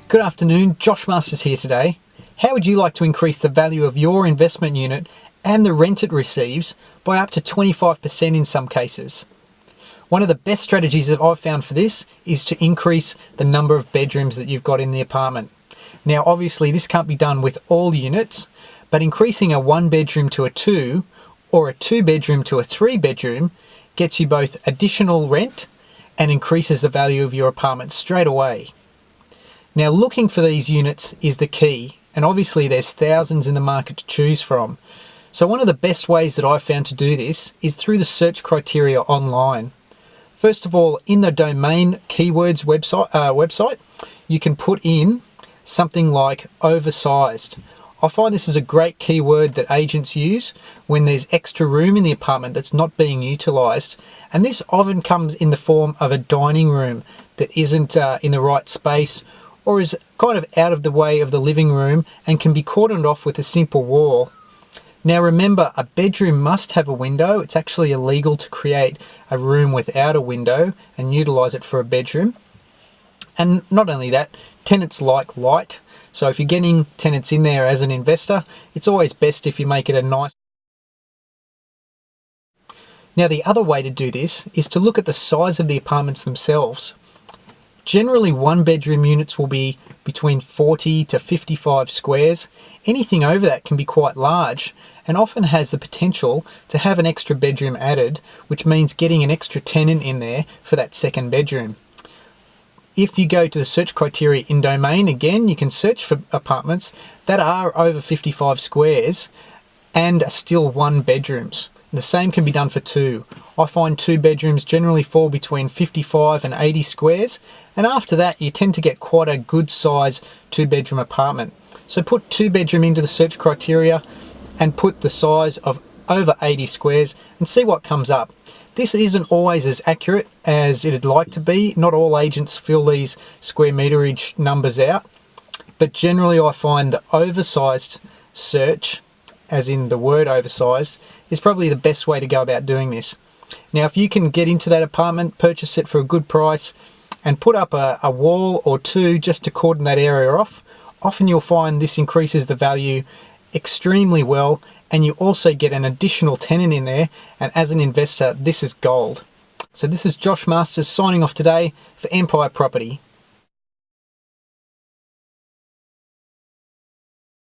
Good afternoon, Josh Masters here today. How would you like to increase the value of your investment unit and the rent it receives by up to 25% in some cases? One of the best strategies that I've found for this is to increase the number of bedrooms that you've got in the apartment. Now obviously this can't be done with all units, but increasing a 1 bedroom to a 2 or a 2 bedroom to a 3 bedroom gets you both additional rent and increases the value of your apartment straight away. Now looking for these units is the key, and obviously there's thousands in the market to choose from. So one of the best ways that I've found to do this is through the search criteria online. First of all, in the domain keywords website, you can put in something like oversized. I find this is a great keyword that agents use when there's extra room in the apartment that's not being utilized, and this often comes in the form of a dining room that isn't in the right space, or is kind of out of the way of the living room and can be cordoned off with a simple wall. Now remember, a bedroom must have a window. It's actually illegal to create a room without a window and utilize it for a bedroom. And not only that, tenants like light. So if you're getting tenants in there as an investor, it's always best if you make it a nice. Now the other way to do this is to look at the size of the apartments themselves. Generally 1 bedroom units will be between 40 to 55 squares. Anything over that can be quite large and often has the potential to have an extra bedroom added, which means getting an extra tenant in there for that second bedroom. If you go to the search criteria in domain, again, you can search for apartments that are over 55 squares and are still 1 bedrooms. The same can be done for 2. I find 2 bedrooms generally fall between 55 and 80 squares, and after that you tend to get quite a good size 2 bedroom apartment. So put 2 bedroom into the search criteria and put the size of over 80 squares and see what comes up. This isn't always as accurate as it'd like to be. Not all agents fill these square meterage numbers out, but generally I find the oversized search, as in the word oversized, is probably the best way to go about doing this. Now if you can get into that apartment, purchase it for a good price and put up a wall or 2 just to cordon that area off, often you'll find this increases the value extremely well, and you also get an additional tenant in there, and as an investor this is gold. So this is Josh Masters signing off today for Empire Property.